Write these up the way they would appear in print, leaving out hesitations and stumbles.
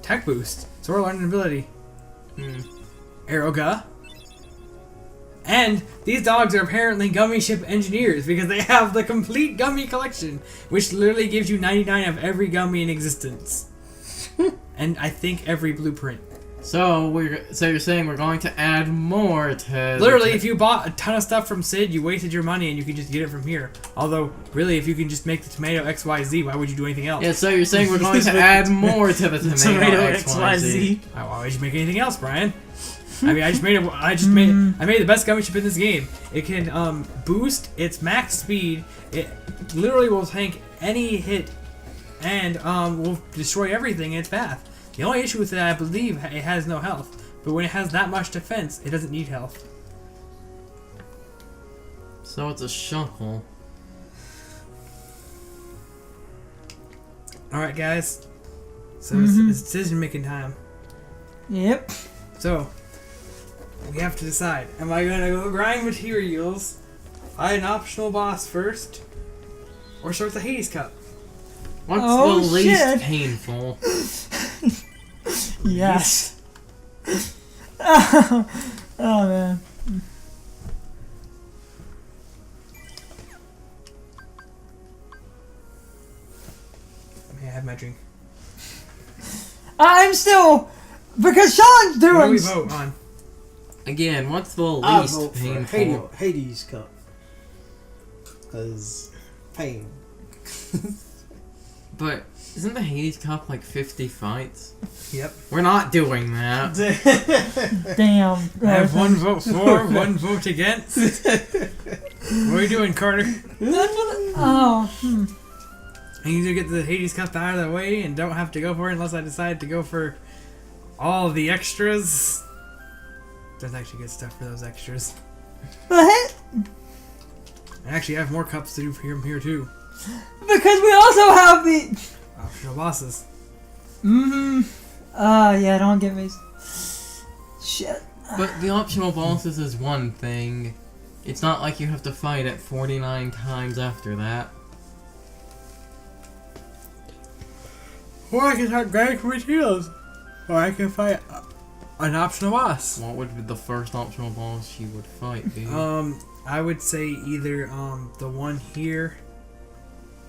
Tech boost. So we're learning ability. Aeroga. And these dogs are apparently gummy ship engineers because they have the complete gummy collection, which literally gives you 99 of every gummy in existence. And I think every blueprint. So you're saying we're going to add more to... Literally, if you bought a ton of stuff from Sid, you wasted your money and you can just get it from here. Although, really, if you can just make the tomato XYZ, why would you do anything else? Yeah, so you're saying we're going to add more to the tomato XYZ. Why would you make anything else, Brian? I mean, I made the best gummy ship in this game. It can boost its max speed. It literally will tank any hit and will destroy everything in its path. The only issue with it, I believe, it has no health. But when it has that much defense, it doesn't need health. So it's a shuffle. Alright, guys. So it's decision-making time. Yep. So, we have to decide. Am I going to go grind materials, fight an optional boss first, or start the Hades Cup? What's the least painful? Yes. Oh man. May I have my drink? I'm still because Sean's doing. What do we vote on? Again, what's the I least vote painful? for Hades Cup. Because pain. But isn't the Hades Cup like 50 fights? Yep. We're not doing that. Damn. I have one vote for, one vote against. What are you doing, Carter? Oh. I need to get the Hades Cup out of the way and don't have to go for it unless I decide to go for all the extras. There's actually good stuff for those extras. What? I actually have more cups to do from here too. Because we also have the Optional bosses. yeah, don't get me. Shit. But the optional bosses is one thing. It's not like you have to fight it 49 times after that. Or I can start grinding for materials. Or I can fight an optional boss. What would be the first optional boss you would fight be? I would say either the one here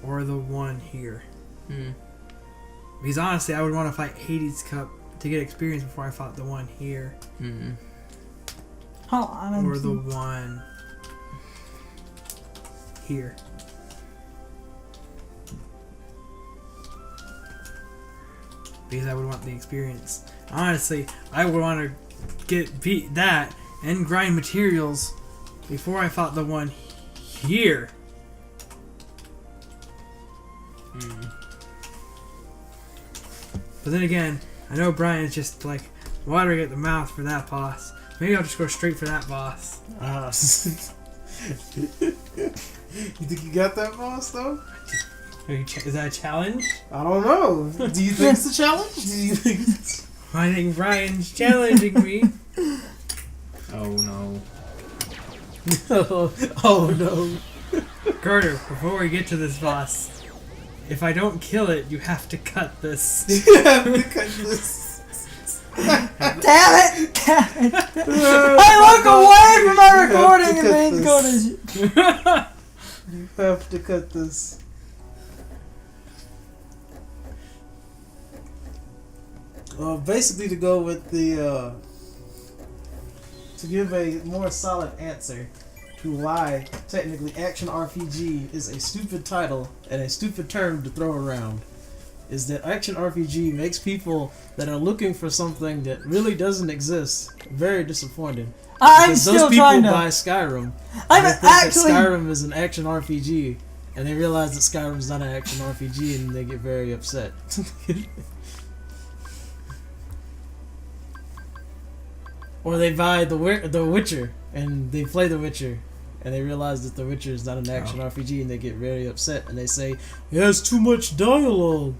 or the one here. Because honestly, I would want to fight Hades Cup to get experience before I fought the one here. Hold on. Or the one here. Because I would want the experience. Honestly, I would want to beat that and grind materials before I fought the one here. But then again, I know Brian's just like watering at the mouth for that boss. Maybe I'll just go straight for that boss. You think you got that boss though? Is that a challenge? I don't know. Do you think it's a challenge? Do you think it's... I think Brian's challenging me. Oh no. Oh no. Carter, before we get to this boss, if I don't kill it, you have to cut this. You have to cut this. Damn it! Damn it! I look away from my recording and then go to. You have to cut this. Basically, to go with the to give a more solid answer to why technically action RPG is a stupid title and a stupid term to throw around, is that action RPG makes people that are looking for something that really doesn't exist very disappointed. I'm Because still those people trying to. buy Skyrim. I'm and they think actually. that Skyrim is an action RPG, and they realize that Skyrim is not an action RPG, and they get very upset. Or they buy the Witcher, and they play the Witcher, and they realize that the Witcher is not an action RPG, and they get very upset, and they say, it has too much dialogue.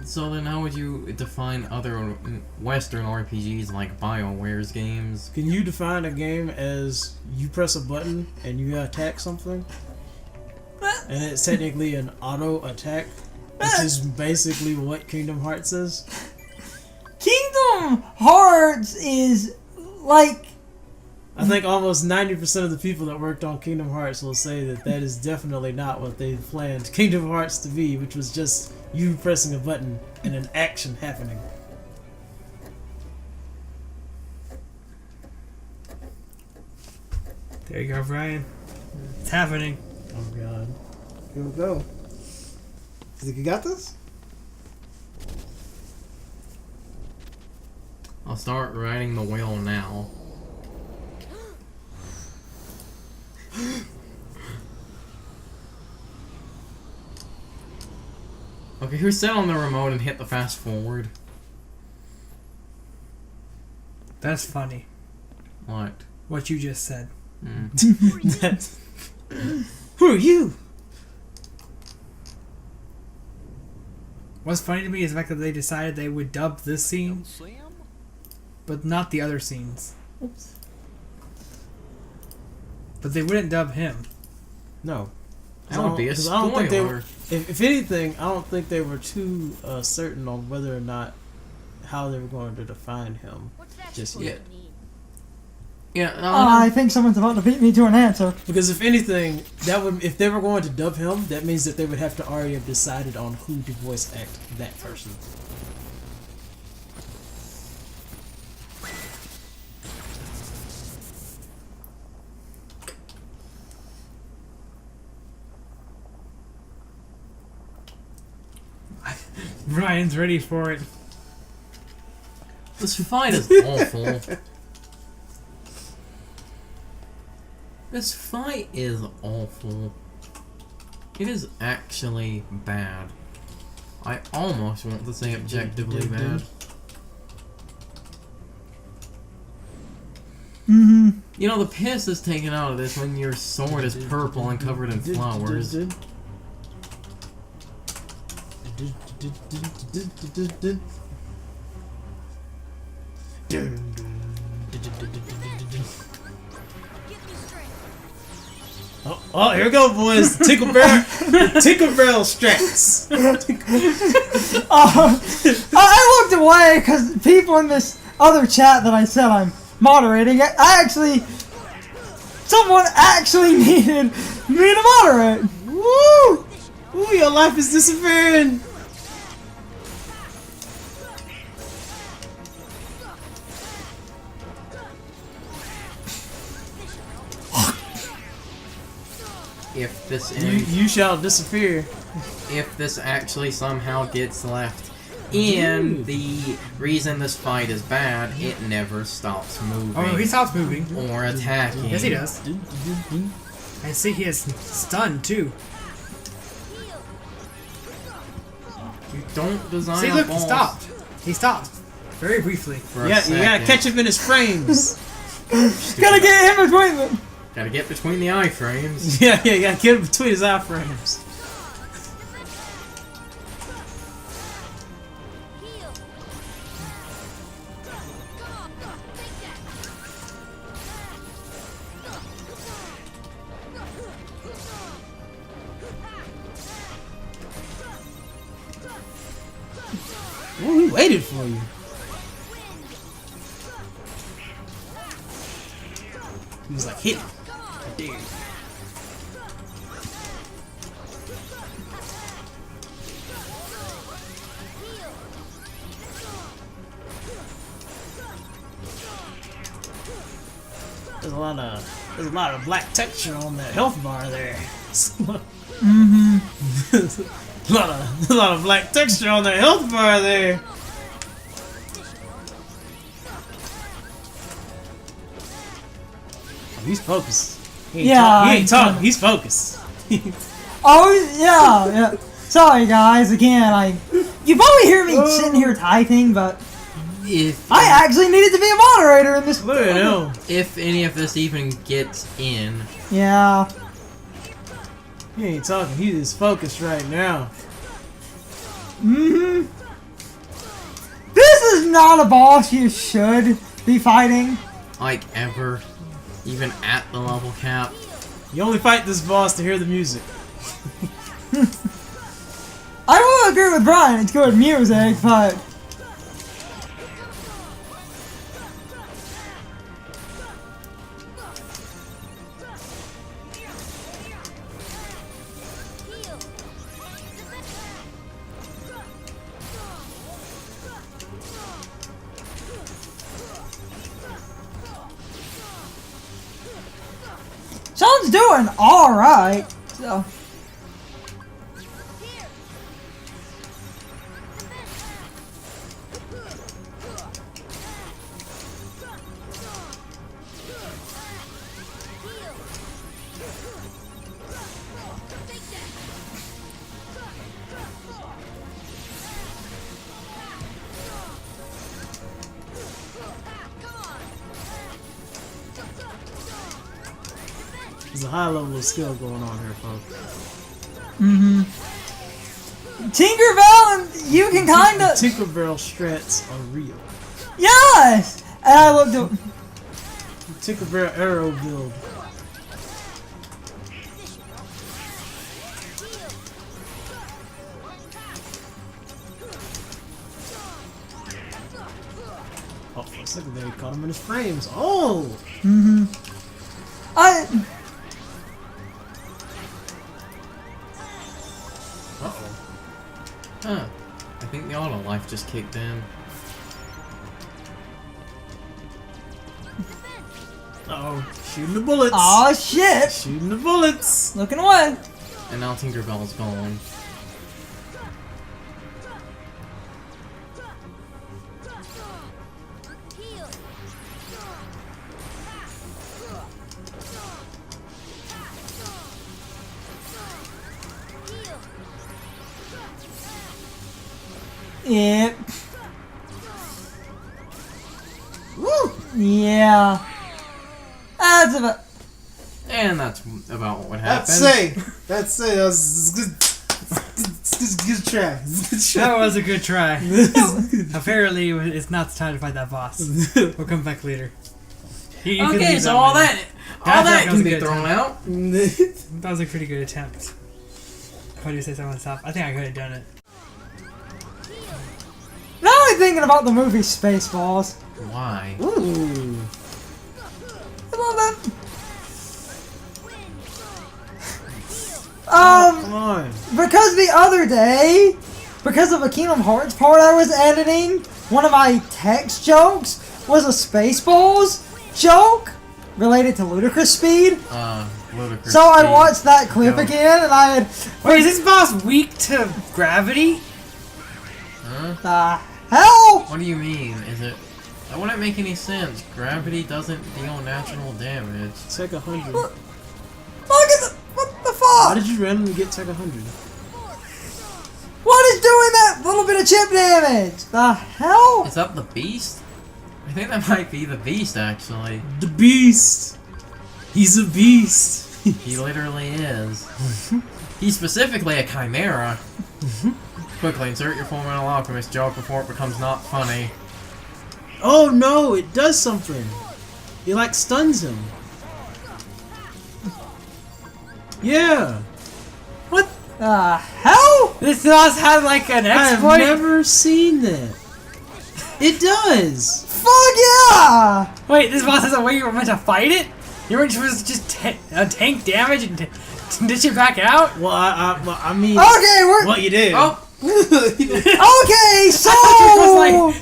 So then how would you define other Western RPGs like BioWare's games? Can you define a game as you press a button and you attack something? and it's technically an auto attack, which is basically what Kingdom Hearts is. Kingdom Hearts is like. I think almost 90% of the people that worked on Kingdom Hearts will say that that is definitely not what they planned Kingdom Hearts to be, which was just you pressing a button and an action happening. There you go, Brian. It's happening. Oh god. Here we go. You think you got this? I'll start riding the wheel now. Okay, who sat on the remote and hit the fast forward? That's funny. What? What you just said. That's- Who are you? What's funny to me is the fact that they decided they would dub this scene, but not the other scenes. Oops. But they wouldn't dub him. No. That would be a 'Cause I don't think they spoiler. were, if anything, I don't think they were too certain on whether or not how they were going to define him just yet. Yeah, I think someone's about to beat me to an answer. Because if anything, that would if they were going to dub him, that means that they would have to already have decided on who to voice act that person. Brian's ready for it. this fight is awful. This fight is awful. It is actually bad. I almost want to say objectively bad. Mm-hmm. You know, the piss is taken out of this when your sword is purple and covered in flowers. Oh, here we go, boys. Tinkerbell strats. I looked away because people in this other chat that I said I'm moderating, someone actually needed me to moderate. Woo! Ooh, your life is disappearing. If this ends, You shall disappear. if this actually somehow gets left in, the reason this fight is bad, it never stops moving Oh, he stops moving. or attacking. Yes, he does. I see he is stunned too. You don't design See, a look, he boss stopped. He stopped. Very briefly. for a Yeah, you gotta second. catch him in his frames. Gotta get in between them. Gotta get between the iframes. yeah, you gotta get him between his eye frames. Ooh, he waited for you. He was like, hit. Dude. There's a lot of black texture on that health bar there. Mm-hmm. a lot of black texture on that health bar there. Oh, he's focused. He ain't talking. He's focused. Oh, yeah. Sorry, guys. Again, you probably hear me sitting here typing, but If I actually needed to be a moderator in this. Look at him. if any of this even gets in, Yeah. He ain't talking. He is focused right now. Mm-hmm. This is not a boss you should be fighting. like ever, even at the level cap, You only fight this boss to hear the music. I will agree with Brian, it's good music, but... Sean's doing alright, so... There's a high level of skill going on here, folks. Tinkerbell, and you can kinda... Tinkerbell strats are real. Yes! And I looked up... Tinkerbell arrow build. Oh, for a second there, he caught him in his frames. Oh! Uh-oh. Huh. I think the auto life just kicked in. Uh-oh. Shooting the bullets. Oh shit! Shooting the bullets. Looking away. And now Tinkerbell's gone. Yep. Woo! Yeah. That's about... And that's about what happened. That's it. That was good. Good try. Good try. That was a good try. Apparently, it's not the time to fight that boss. We'll come back later. You can Okay, leave so all later. that was can a be good thrown attempt. out. That was a pretty good attempt. What do you say, someone stop? I think I could have done it. Now I'm thinking about the movie Spaceballs. Why? Ooh. I love that. Come on. Because the other day, because of a Kingdom Hearts part I was editing, one of my text jokes was a Spaceballs joke related to ludicrous speed. Ludicrous So I speed. watched that clip again, and I had... Wait, is this boss weak to gravity? Huh? The hell? What do you mean? Is it... That wouldn't make any sense. Gravity doesn't deal natural damage. Tech 100. Look at the... What the Why fuck? did you randomly get Tech 100? What is doing that little bit of chip damage? The hell? Is that the beast? I think that might be the beast, actually. The beast. He's a beast. He literally is. He's specifically a chimera. Quickly insert your Full Metal Alchemist joke before it becomes not funny. Oh no, it does something. It like stuns him. Yeah. What? The hell? This boss had like an I have exploit? never seen that. It does. Fuck yeah! Wait, this boss has a way you were meant to fight it? You weren't supposed to just tank damage and ditch it back out? Well, I mean, Okay, we're... what you did. Oh! Okay, so...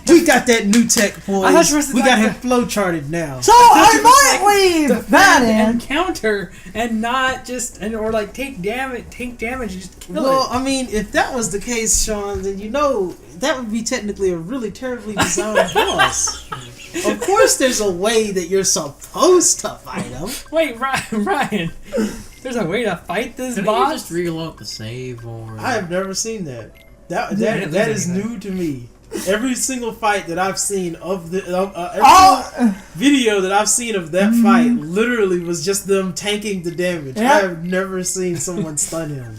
We got that new tech, boys. I thought you were supposed to We got like him flow charted now. So I might leave that and in. counter and not just or like take damage and just kill Well, it. I mean, if that was the case, Sean, then you know that would be technically a really terribly designed boss. Of course, there's a way that you're supposed to fight him. Wait, Ryan, there's a way to fight this Didn't boss? you just reload the save, or... I have never seen that. Yeah, That is new to me. Every single fight that I've seen of the every video that I've seen of that fight literally was just them tanking the damage. Yeah. I have never seen someone stun him.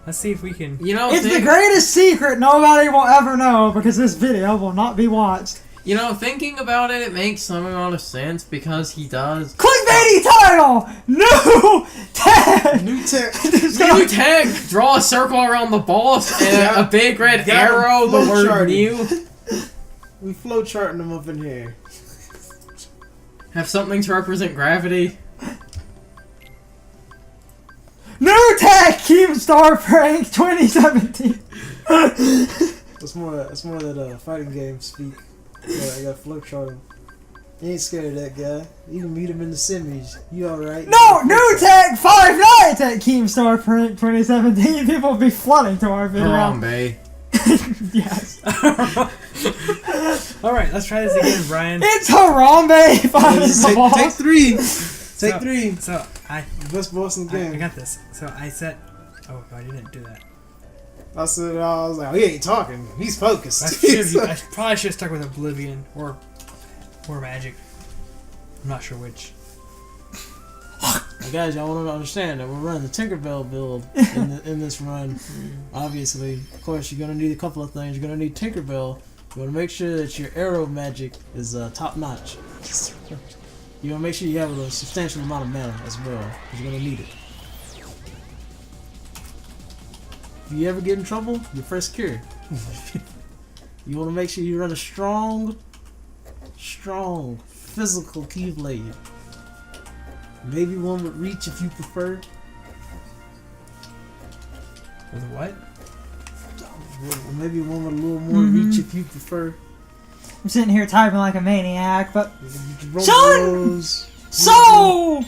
Let's see if we can. You know, It's the greatest secret nobody will ever know because this video will not be watched. You know, thinking about it, it makes some amount of sense because he does. Clickbaity title! New tag! New tech. New tech, draw a circle around the boss and a big red arrow, the word flowcharting. new. We flowcharting them up in here. Have something to represent gravity. New Tech Keemstar Prank 2017. It's more that fighting game speak. I got flowchart him. You ain't scared of that guy. You can meet him in the semis. You alright? No, New Tech 5 Nights at Keemstar Prank 2017. People will be flooding to our video. Harambe. Yes. Alright, let's try this again, Brian. It's Harambe fighting the boss. Take three. Take three. So, I Best boss in the game. I got this. So, I set... Oh, I didn't do that. I was like, oh, he ain't talking. He's focused. I probably should have stuck with Oblivion or Magic. I'm not sure which. Guys, y'all want to understand that we're running the Tinkerbell build in this run. Obviously, of course, you're gonna need a couple of things. You're gonna need Tinkerbell. You want to make sure that your arrow magic is top notch. You want to make sure you have a substantial amount of mana as well, because you're gonna need it. If you ever get in trouble, your first cure. You want to make sure you run a strong physical Keyblade. Maybe one with reach if you prefer. With what? Maybe one with a little more reach if you prefer. I'm sitting here typing like a maniac, but Roll Son! those. so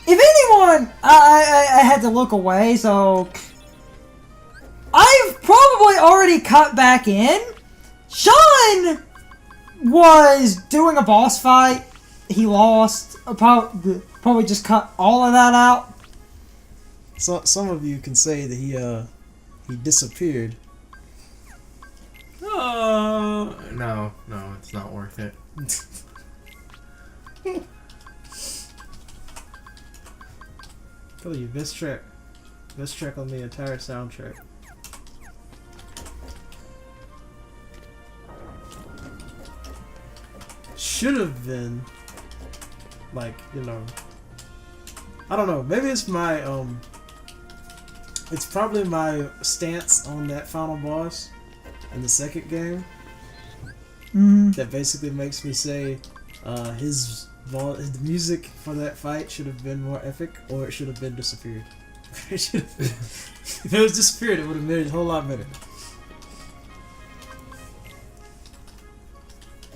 if anyone, I had to look away, so I've probably already cut back in. Sean was doing a boss fight. He lost. Probably just cut all of that out. So, some of you can say that he disappeared. No, it's not worth it. Tell you, best track on the entire soundtrack. Should have been, like, I don't know. Maybe it's my it's probably my stance on that final boss in the second game that basically makes me say the music for that fight should have been more epic, or it should have been disappeared. If it was disappeared, it would have made it a whole lot better.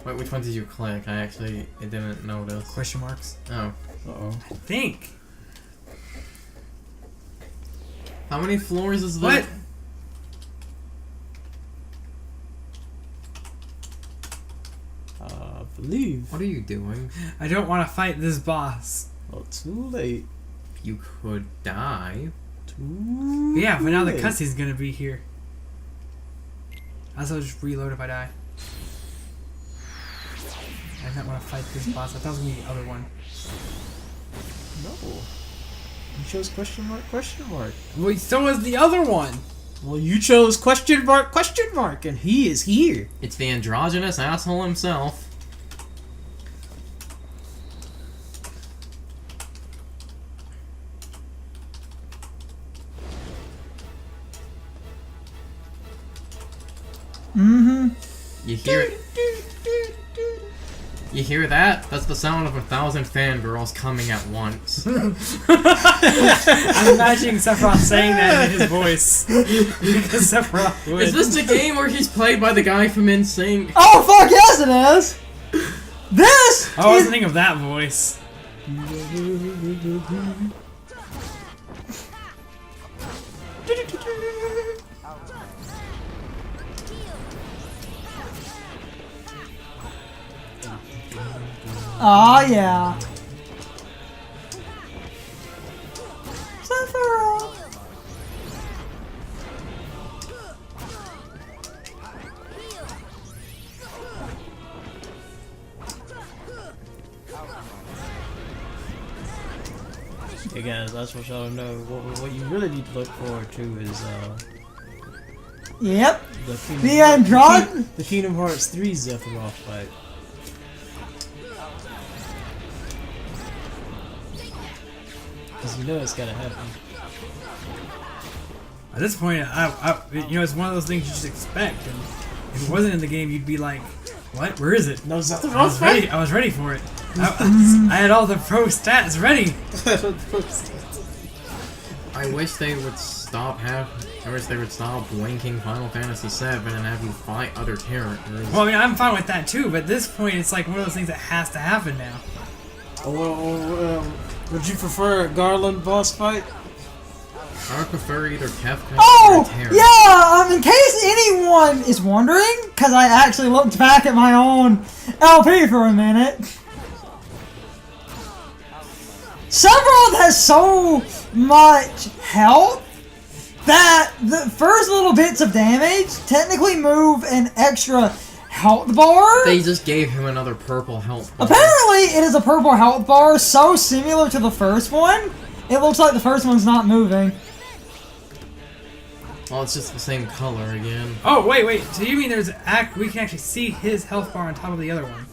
Wait, which one did you click? I didn't notice. Question marks? Oh. Uh-oh. I think. How many floors is What? that? I believe. What are you doing? I don't want to fight this boss. Oh, too late. You could die. Too Yeah, but now the late. cutscene's gonna be here. I also just reload if I die. I don't want to fight this boss. I thought it was gonna be the other one. No. You chose question mark, question mark. Well, so was the other one. Well, you chose question mark, and he is here. It's the androgynous asshole himself. You hear it? You hear that? That's the sound of 1,000 fangirls coming at once. I'm imagining Sephiroth saying that in his voice. Because Sephiroth would. Is this the game where he's played by the guy from NSYNC? Oh fuck yes it is! This I wasn't thinking of that voice. Oh yeah. Sephiroth. Hey guys, I just want y'all to know what you really need to look forward to is Yep. the Kingdom Hearts 3 Sephiroth fight. Because you know it's gotta happen. At this point, it's one of those things you just expect, and if it wasn't in the game, you'd be like, "What? Where is it?" No, is that the I wrong was ready. I was ready for it. I had all the pro stats ready. I wish they would stop linking Final Fantasy VII and have you fight other characters. Well, I mean, I'm fine with that too, but at this point, it's like one of those things that has to happen now. Would you prefer a Garland boss fight? I would prefer either Kefka Oh, or Terra. yeah, in case anyone is wondering, because I actually looked back at my own LP for a minute. Sephiroth has so much health that the first little bits of damage technically move an extra health bar. They just gave him another purple health bar. Apparently, it is a purple health bar so similar to the first one, it looks like the first one's not moving. Well, it's just the same color again. Oh, wait. So you mean we can actually see his health bar on top of the other one?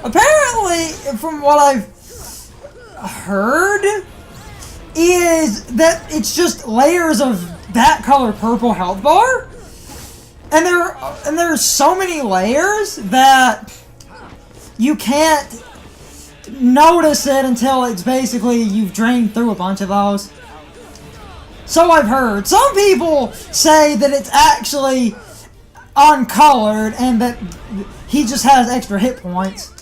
Apparently, from what I've heard, is that it's just layers of that color purple health bar, and there's so many layers that you can't notice it until it's basically you've drained through a bunch of those. So I've heard. Some people say that it's actually uncolored and that he just has extra hit points.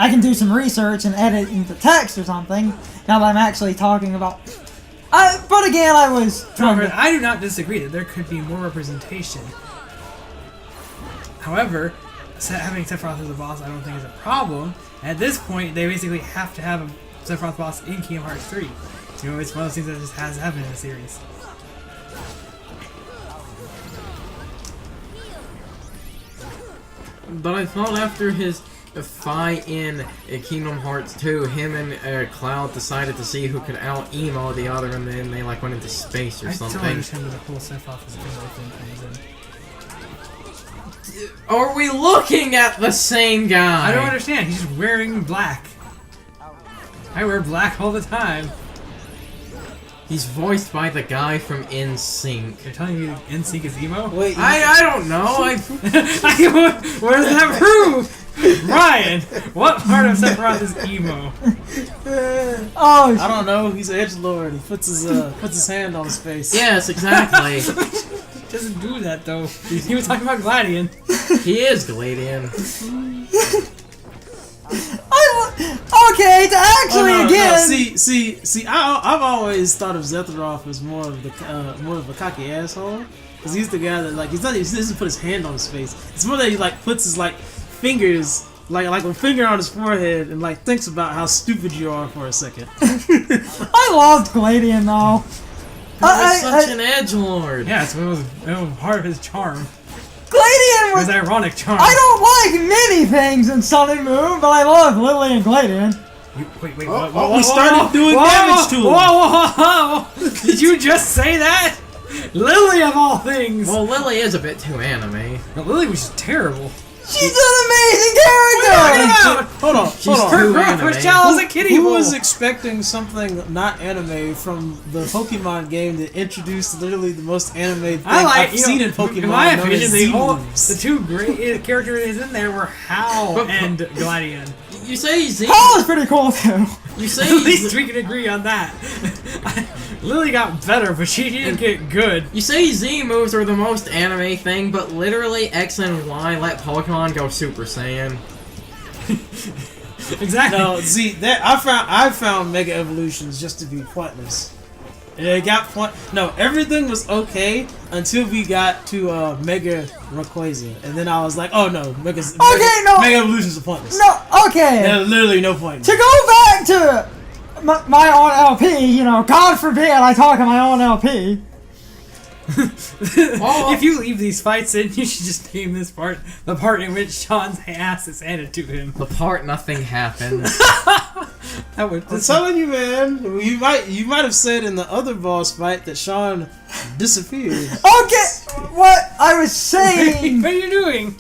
I can do some research and edit into text or something now that I'm actually talking about. But again, I was trying to... I do not disagree that there could be more representation. However, having Sephiroth as a boss, I don't think is a problem. At this point, they basically have to have a Sephiroth boss in Kingdom Hearts 3. You know, it's one of those things that just has to happen in the series. But I thought after his fight in Kingdom Hearts 2, him and Cloud decided to see who could out-emo the other, and then they like went into space or something. I don't understand where the whole Sephiroth is thing comes in. Are we looking at the same guy? I don't understand. He's just wearing black. I wear black all the time. He's voiced by the guy from NSYNC. You're telling me NSYNC is emo? Wait, I don't know. What does that prove? Ryan, what part of Sephiroth is emo? Oh, I don't know. He's an edgelord. He puts his hand on his face. Yes, exactly. He doesn't do that though. He was talking about Gladian. He is Gladian. Okay, to actually again. See. I've always thought of Sephiroth as more of a cocky asshole, because he's the guy that he doesn't put his hand on his face. It's more that he puts his fingers like a finger on his forehead and thinks about how stupid you are for a second. I loved Gladian though. He's such an edgelord. Yeah, it was part of his charm. Gladian was His ironic charm. I don't like many things in Sun and Moon, but I love Lily and Gladian. Wait, We started doing damage to him. Whoa! Did you just say that? Lily of all things! Well, Lily is a bit too anime. No, Lily was just terrible. She's an amazing character! Hold on. Too anime. Her child is a kitty Who bull. was expecting something not anime from the Pokemon game that introduced literally the most anime thing I've seen in Pokemon? In my known opinion, as the Z-moves. two great characters in there were Hal and Gladian. You say Z. Paul is pretty cool too. You say At least we can agree on that. Lily got better, but she didn't get good. You say Z moves are the most anime thing, but literally X and Y let Pokemon go Super Saiyan. Exactly. No, see that I found Mega Evolutions just to be pointless. It got point. No, everything was okay until we got to Mega Rayquaza, and then I was like, oh no, Mega Evolutions are pointless. No, okay. There's literally no point. To go back to my own LP, God forbid I talk in my own LP. If you leave these fights in, you should just name this part the part in which Sean's ass is handed to him. The part nothing happens. I'm telling you, man. You might have said in the other boss fight that Sean disappeared. Okay, what I was saying. What are you doing?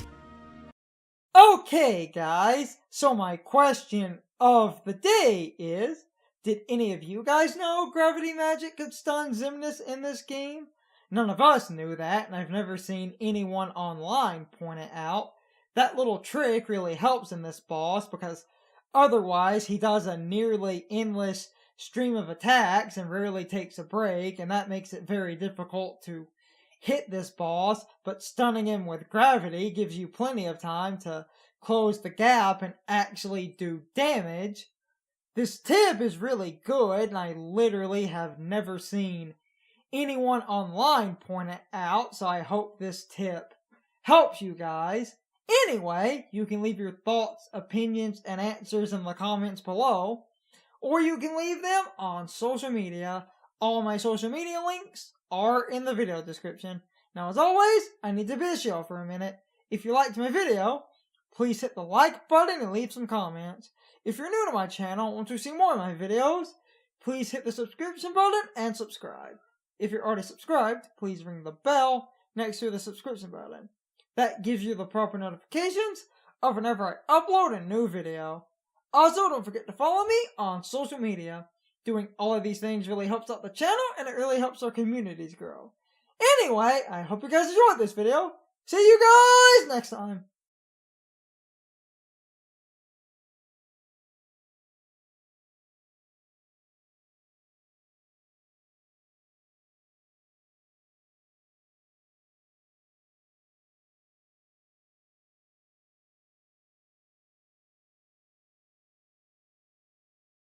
Okay, guys, so my question of the day is, did any of you guys know gravity magic could stun Xemnas in this game? None of us knew that, and I've never seen anyone online point it out. That little trick really helps in this boss because otherwise he does a nearly endless stream of attacks and rarely takes a break, and that makes it very difficult to hit this boss, but stunning him with gravity gives you plenty of time to close the gap and actually do damage. This tip is really good, and I literally have never seen anyone online point it out, so I hope this tip helps you guys. Anyway, you can leave your thoughts, opinions, and answers in the comments below, or you can leave them on social media. All my social media links are in the video description. Now, as always, I need to bitch y'all for a minute. If you liked my video, please hit the like button and leave some comments. If you're new to my channel and want to see more of my videos, please hit the subscription button and subscribe. If you're already subscribed, please ring the bell next to the subscription button. That gives you the proper notifications of whenever I upload a new video. Also, don't forget to follow me on social media. Doing all of these things really helps out the channel, and it really helps our communities grow. Anyway, I hope you guys enjoyed this video. See you guys next time.